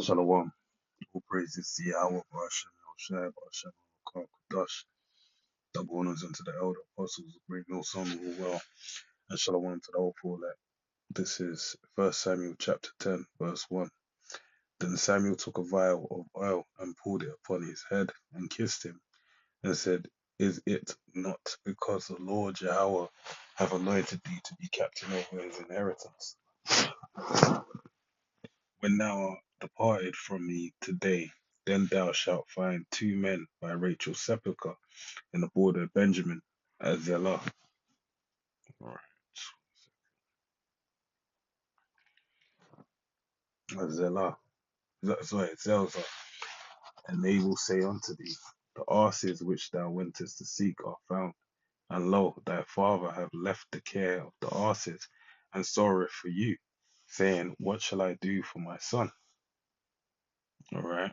Shalom. All praises to Yahweh, Bashem, Shai, Bashem, Kodash. Double honors unto the elder apostles, the great no son who well, and shalom to the whole full elect. This is 1 Samuel chapter 10, verse 1. Then Samuel took a vial of oil and poured it upon his head and kissed him and said, Is it not because the Lord Yahweh have anointed thee to be captain over his inheritance? When thou art departed from me today, then thou shalt find two men by Rachel's sepulchre in the border of Benjamin at Zelah. Right. At Zelah. Sorry, Zelzah. And they will say unto thee, The asses which thou wentest to seek are found. And lo, thy father hath left the care of the asses and sorroweth for you, saying, What shall I do for my son? All right.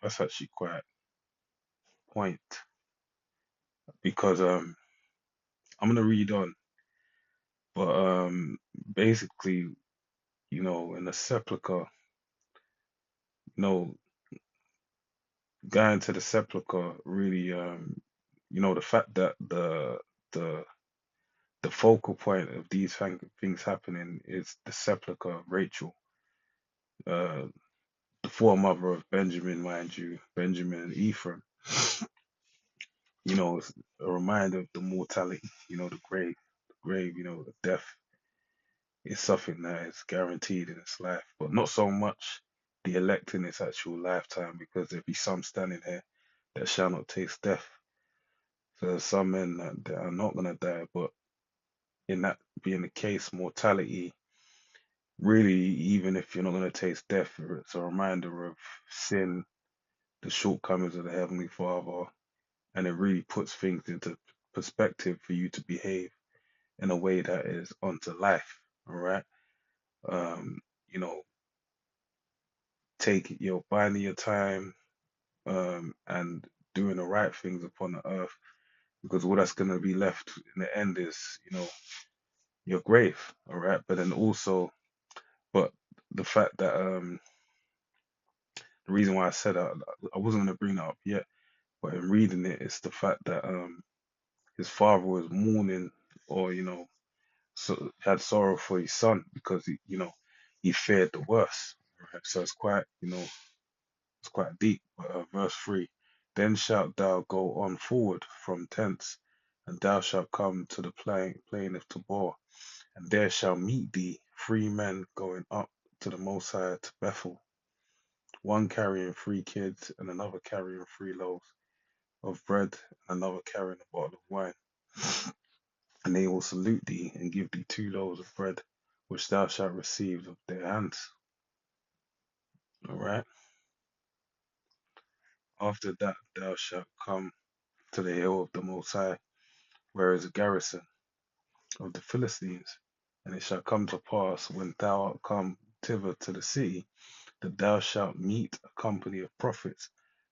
That's actually quite point because I'm gonna read on, but basically, in the sepulchre, know, going to the sepulchre really, the fact that the the focal point of these things happening is the sepulchre of Rachel, uh, the foremother of Benjamin, mind you, Benjamin and Ephraim. It's a reminder of the mortality, the grave, the death is something that is guaranteed in its life, but not so much the elect in its actual lifetime, because there be some standing here that shall not taste death. So there's some men that are not going to die, but in that being the case, mortality, really, even if you're not going to taste death, it's a reminder of sin, the shortcomings of the Heavenly Father, and it really puts things into perspective for you to behave in a way that is unto life. All right. Um, you know, biding your time, and doing the right things upon the earth, because all that's going to be left in the end is, your grave. All right. But then also, but the fact that the reason why I said that, I wasn't going to bring that up yet, but in reading it, it's the fact that his father was mourning, or so had sorrow for his son, because he feared the worst. Right? So it's quite, it's quite deep. Verse 3: Then shalt thou go on forward from thence, and thou shalt come to the plain of Tabor, and there shall meet thee 3 men going up to the Most High to Bethel, one carrying 3 kids, and another carrying 3 loaves of bread, and another carrying a bottle of wine. And they will salute thee, and give thee 2 loaves of bread, which thou shalt receive of their hands. All right. After that, thou shalt come to the hill of the Most High, where is a garrison of the Philistines. And it shall come to pass, when thou art come thither to the city, that thou shalt meet a company of prophets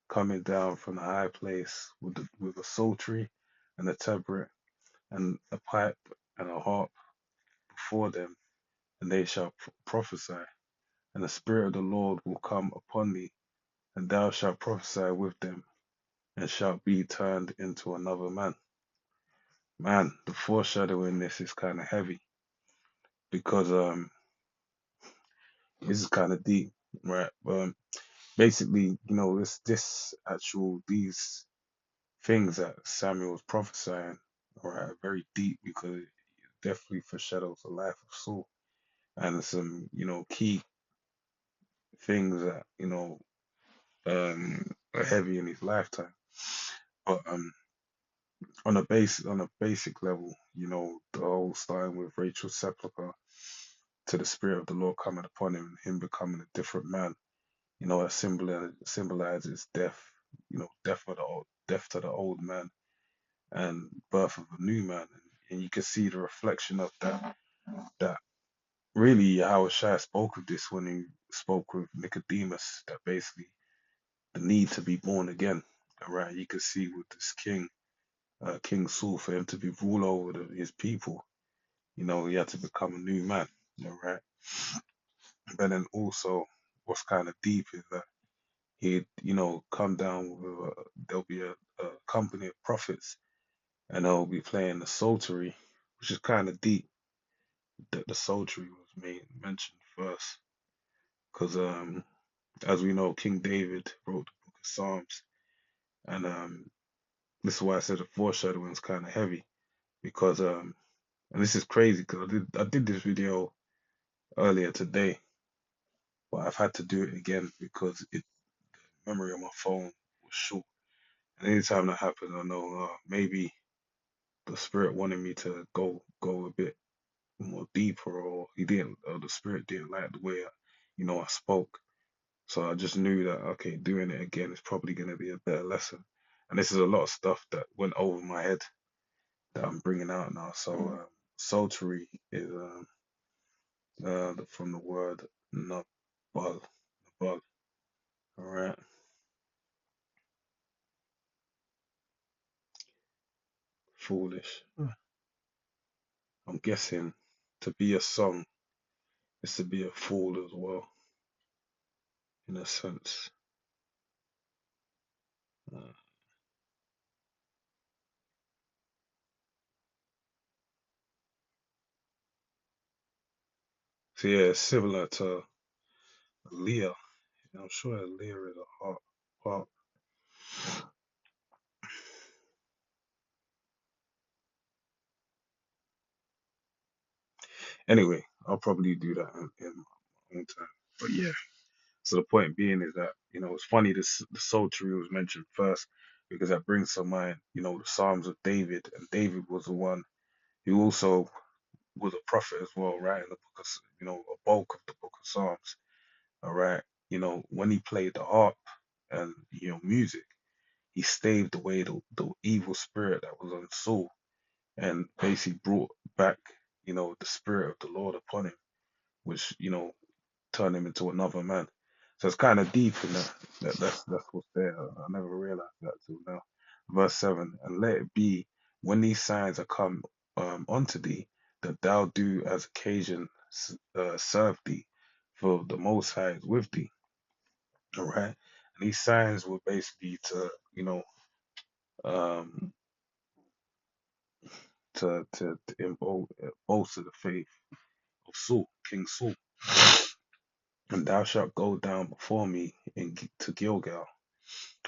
coming down from the high place with a psaltery and a tabret and a pipe and a harp before them, and they shall prophesy. And the Spirit of the Lord will come upon thee, and thou shalt prophesy with them, and shalt be turned into another man. Man, the foreshadowing this is kind of heavy, because this is kind of deep, right? Basically, these things that Samuel was prophesying, right, are very deep, because it definitely foreshadows the life of Saul, and some key things that are heavy in his lifetime. But on a basic level, the whole starting with Rachel's sepulchre to the Spirit of the Lord coming upon him, him becoming a different man, that symbolizes death, death to the old man, and birth of a new man. And you can see the reflection of that really how Shai spoke of this when he spoke with Nicodemus, that basically the need to be born again. All right, you can see with this King Saul, for him to be rule over his people, he had to become a new man. All right, but then also what's kind of deep is that he'd, come down with there'll be a company of prophets, and they'll be playing the psaltery, which is kind of deep that the psaltery was mentioned first, because as we know, King David wrote the book of Psalms, and this is why I said the foreshadowing is kind of heavy, because and this is crazy because I did this video earlier today, but I've had to do it again because memory on my phone was short. And anytime that happens, I know maybe the spirit wanted me to go a bit more deeper, or the spirit didn't like the way I spoke. So I just knew that okay, doing it again is probably going to be a better lesson. And this is a lot of stuff that went over my head that I'm bringing out now. So psaltery is from the word nabal, nabal. All right, foolish. I'm guessing to be a song is to be a fool as well, in a sense. Uh, so yeah, it's similar to Leah. I'm sure that Leah is a harp. Harp. Anyway, I'll probably do that in my own time. But yeah, so the point being is that it's funny the psaltery was mentioned first because that brings to mind the Psalms of David, and David was the one who also was a prophet as well, right? In the book of a bulk of the book of Psalms. All right, when he played the harp and music, he staved away the evil spirit that was on Saul, and basically brought back the spirit of the Lord upon him, which turned him into another man. So it's kind of deep in that. That's what's there. I never realized that till now. Verse 7, and let it be when these signs are come unto thee, that thou do as occasion serve thee, for the Most High is with thee. All right. And these signs were basically to, um, to bolster the faith of Saul, King Saul. And thou shalt go down before me to Gilgal,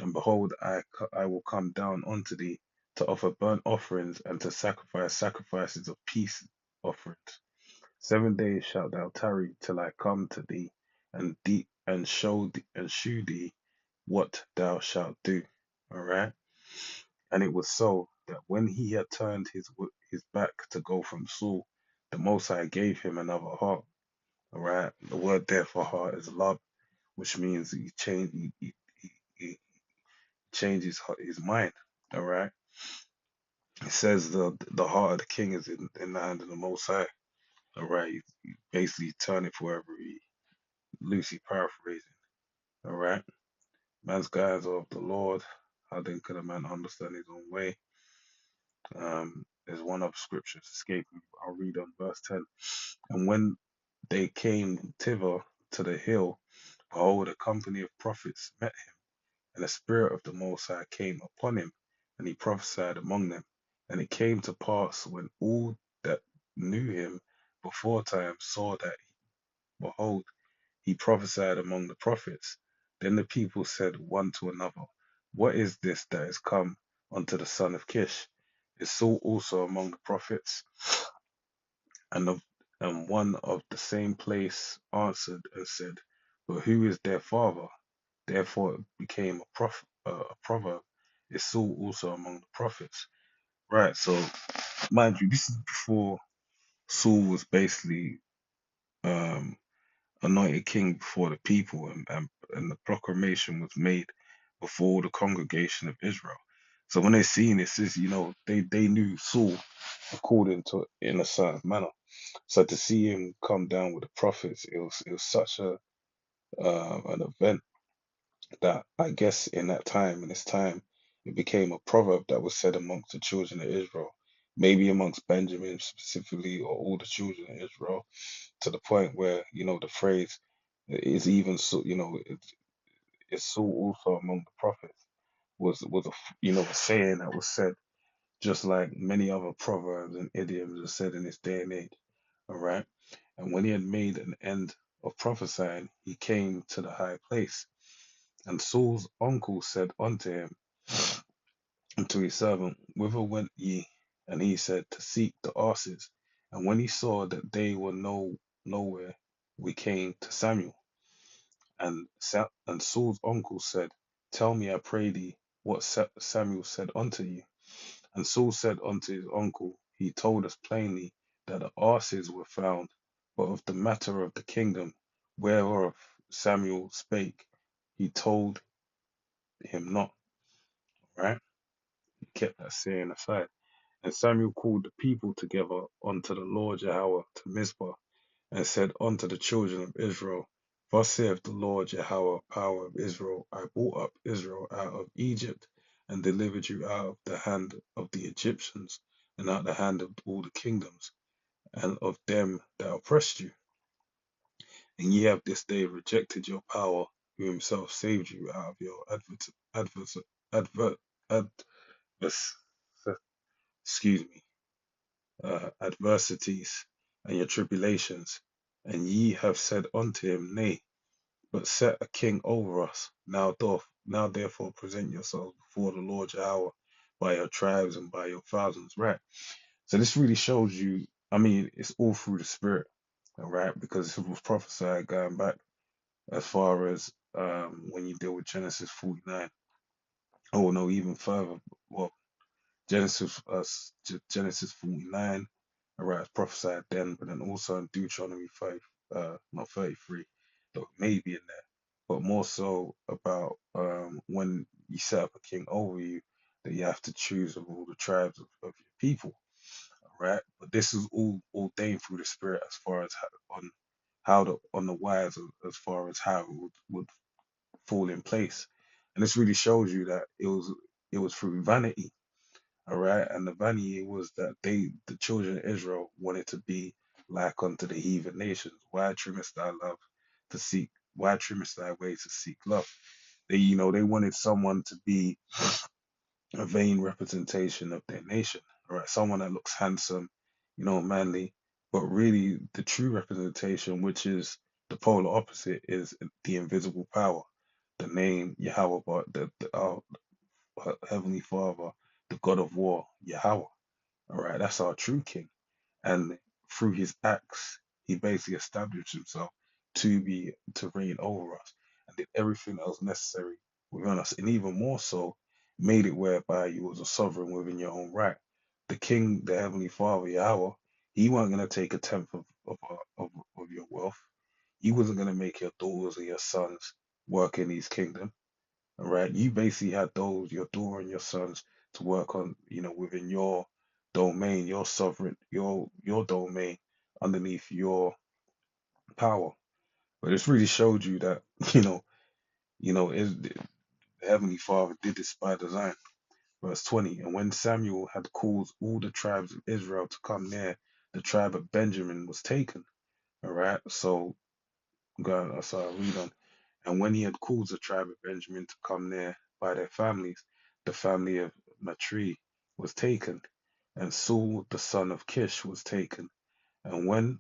and behold, I will come down unto thee to offer burnt offerings and to sacrifice sacrifices of peace offerings. 7 days shalt thou tarry till I come to thee, and shew thee what thou shalt do. All right. And it was so that when he had turned his back to go from Saul, the Most High gave him another heart. All right. The word there for heart is love, which means he changed his mind. All right. It says the heart of the king is in the hand of the Most High. All right. You basically turn it for wherever he loosely paraphrasing. All right. Man's guides are of the Lord. How then could a man understand his own way? There's one of scriptures escaping. I'll read on verse 10. And when they came thither to the hill, behold, a company of prophets met him, and the Spirit of the Most High came upon him, and he prophesied among them. And it came to pass when all that knew him before time saw that, behold, he prophesied among the prophets. Then the people said one to another, what is this that is come unto the son of Kish? Is Saul also among the prophets? And one of the same place answered and said, but who is their father? Therefore it became a proverb. Is Saul also among the prophets? Right. So mind you, this is before Saul was basically um, anointed king before the people, and the proclamation was made before the congregation of Israel. So when they seen this, they knew Saul according to in a certain manner. So to see him come down with the prophets, it was such a an event that I guess in this time, it became a proverb that was said amongst the children of Israel, maybe amongst Benjamin specifically, or all the children of Israel, to the point where the phrase It's even so, it's so also among the prophets was a saying that was said, just like many other proverbs and idioms are said in this day and age. All right. And when he had made an end of prophesying, he came to the high place. And Saul's uncle said unto him, unto his servant, Whither went ye? And he said, To seek the asses. And when he saw that they were nowhere, we came to Samuel. And Saul's uncle said, Tell me, I pray thee, what Samuel said unto you. And Saul said unto his uncle, He told us plainly that the asses were found, but of the matter of the kingdom whereof Samuel spake, he told him not. Right? He kept that saying aside. And Samuel called the people together unto the Lord Yahweh to Mizpah, and said unto the children of Israel, Thus saith the Lord Yahweh, power of Israel, I brought up Israel out of Egypt, and delivered you out of the hand of the Egyptians, and out of the hand of all the kingdoms, and of them that oppressed you. And ye have this day rejected your power, who himself saved you out of your advers, adver, advers, excuse me, adversities and your tribulations. And ye have said unto him, Nay, but set a king over us. Now therefore present yourselves before the Lord Yahweh by your tribes and by your thousands. Right. So this really shows you, I mean, it's all through the spirit, all right? Because it was prophesied going back as far as when you deal with Genesis 49. Oh no, even further. Well, Genesis 49, all right, it's prophesied then, but then also in Deuteronomy 5, not 33, though maybe in there, but more so about when you set up a king over you, that you have to choose of all the tribes of your people, all right? But this is all ordained through the Spirit as far as on the wise as far as how it would fall in place, and this really shows you that it was through vanity, all right. And the vanity was that the children of Israel, wanted to be like unto the heathen nations. Why trimmest thy love to seek? Why trimmest thy way to seek love? They wanted someone to be a vain representation of their nation, all right. Someone that looks handsome, manly, but really the true representation, which is the polar opposite, is the invisible power, the name Yahweh, but our Heavenly Father, the God of War, Yahweh. All right, that's our true king. And through his acts, he basically established himself to reign over us, and did everything that was necessary within us, and even more so, made it whereby you was a sovereign within your own right. The king, the heavenly Father, Yahweh, he wasn't gonna take a tenth of your wealth. He wasn't gonna make your daughters or your sons work in his kingdom. All right. You basically had your daughter and your sons, to work on, within your domain, your sovereign, your domain, underneath your power. But it's really showed you that, the Heavenly Father did this by design. Verse 20, and when Samuel had called all the tribes of Israel to come near, the tribe of Benjamin was taken. All right. So, so I read on. And when he had caused the tribe of Benjamin to come near by their families, the family of Matri was taken, and Saul the son of Kish was taken. And when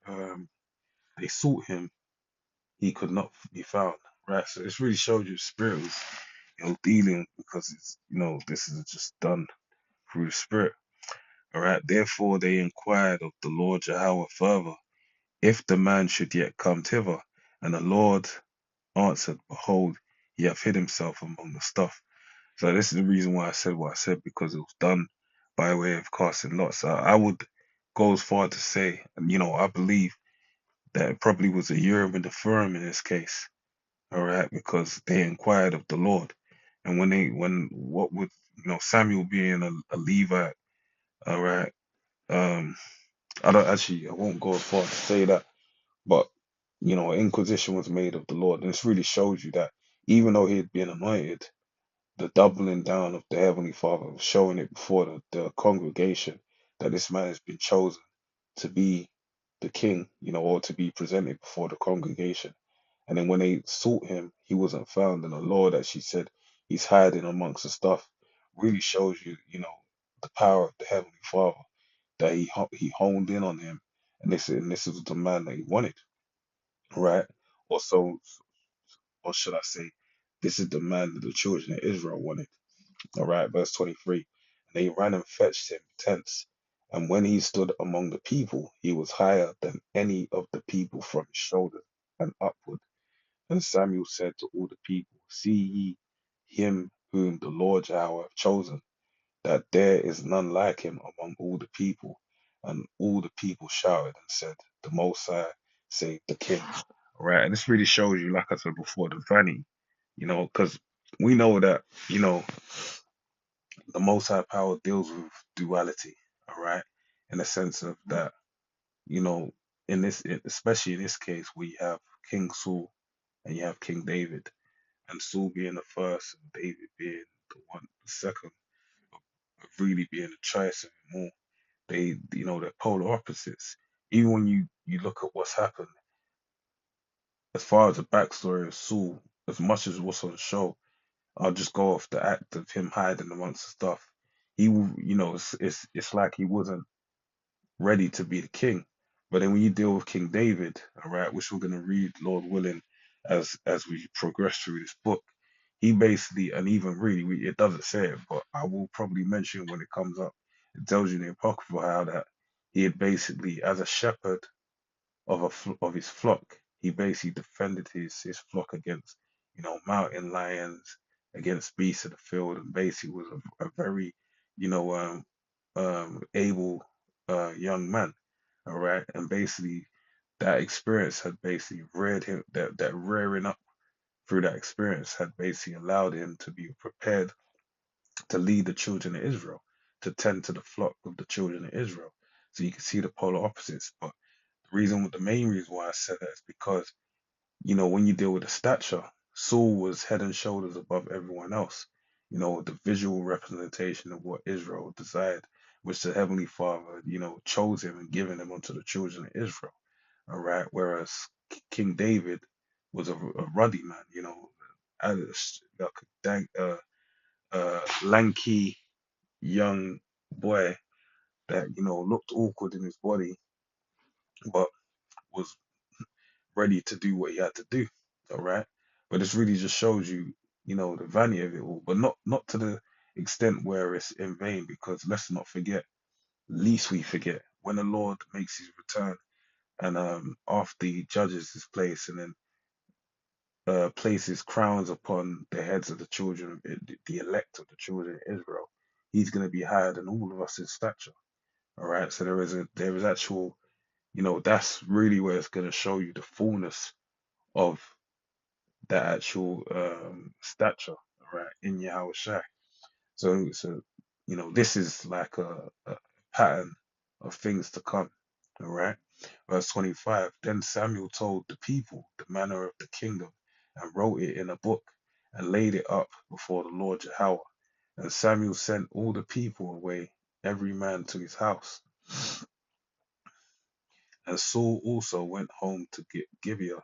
um, they sought him, he could not be found. Right. So this really showed you spirit was, dealing, because it's, this is just done through the spirit. All right. Therefore they inquired of the Lord Jehovah further, if the man should yet come thither. And the Lord answered, Behold, he hath hid himself among the stuff. So this is the reason why I said what I said, because it was done by way of casting lots. I would go as far to say, and I believe that it probably was a Urim and the Thummim in this case, all right, because they inquired of the Lord, and when what would Samuel being a Levite, all right, I won't go as far to say that, but inquisition was made of the Lord, and this really shows you that even though he had been anointed, the doubling down of the Heavenly Father, showing it before the congregation that this man has been chosen to be, the king, or to be presented before the congregation. And then when they sought him, he wasn't found. And the Lord actually said he's hiding amongst the stuff. Really shows you, the power of the Heavenly Father, that he honed in on him, and this is the man that he wanted, right? Or so, or should I say, this is the man that the children of Israel wanted. All right, verse 23. And they ran and fetched him tents. And when he stood among the people, he was higher than any of the people from his shoulders and upward. And Samuel said to all the people, see ye him whom the Lord Jehovah hath chosen, that there is none like him among all the people. And all the people shouted and said, the Most High saved the king. All right, and this really shows you, like I said before, the vanity, because we know that, the Most High power deals with duality, all right, in the sense of that, you know, especially in this case, we have King Saul and you have King David, and Saul being the first, and David being the second, of really being the choice of it more. They're polar opposites. Even when you look at what's happened, as far as the backstory of Saul, as much as what's on the show, I'll just go off the act of him hiding amongst the stuff. It's like he wasn't ready to be the king. But then when you deal with King David, all right, which we're gonna read, Lord willing, as we progress through this book, he basically, and even really, it doesn't say it, but I will probably mention when it comes up. It tells you in the Apocrypha how that he had basically, as a shepherd of his flock. He basically defended his flock against, mountain lions, against beasts of the field, and basically was a very, you know, able young man. All right, and basically that experience had basically reared him. That rearing up through that experience had basically allowed him to be prepared to lead the children of Israel, to tend to the flock of the children of Israel. So you can see the polar opposites. But the main reason why I said that is because, when you deal with the stature, Saul was head and shoulders above everyone else. The visual representation of what Israel desired, which the Heavenly Father, chose him and given him unto the children of Israel. All right. Whereas King David was a ruddy man, like a lanky young boy that, looked awkward in his body, but was ready to do what he had to do. All right. But this really just shows you, the vanity of it all, but not to the extent where it's in vain, because let's not forget, least we forget, when the Lord makes his return and after he judges his place and then places crowns upon the heads of the children of the elect of the children of Israel, he's gonna be higher than all of us in stature. All right. So there is actual, that's really where it's gonna show you the fullness of that actual stature, right, in Yahweh Shai. So this is like a pattern of things to come. All right. Verse 25. Then Samuel told the people the manner of the kingdom and wrote it in a book and laid it up before the Lord Jehovah. And Samuel sent all the people away, every man to his house. And Saul also went home to Gibeah,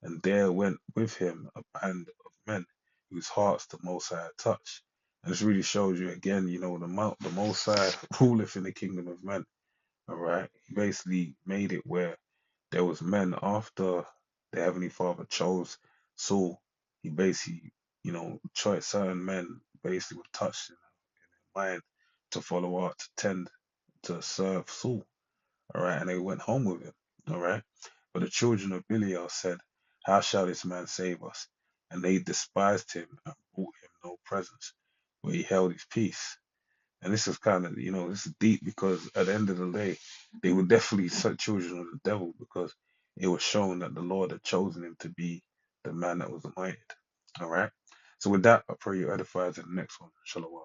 and there went with him a band of men whose hearts the Most High had touched. And this really shows you again, the Most High ruleth in the kingdom of men. All right, he basically made it where there was men after the Heavenly Father chose Saul. He basically, chose certain men basically were touched in their mind to follow out, to tend, to serve Saul. All right, and they went home with him. All right, but the children of Belial said, how shall this man save us? And they despised him and brought him no presents, but he held his peace. And this is kind of, this is deep, because at the end of the day, they were definitely such children of the devil, because it was shown that the Lord had chosen him to be the man that was anointed. All right. So with that, I pray you edifies in the next one. Shalom.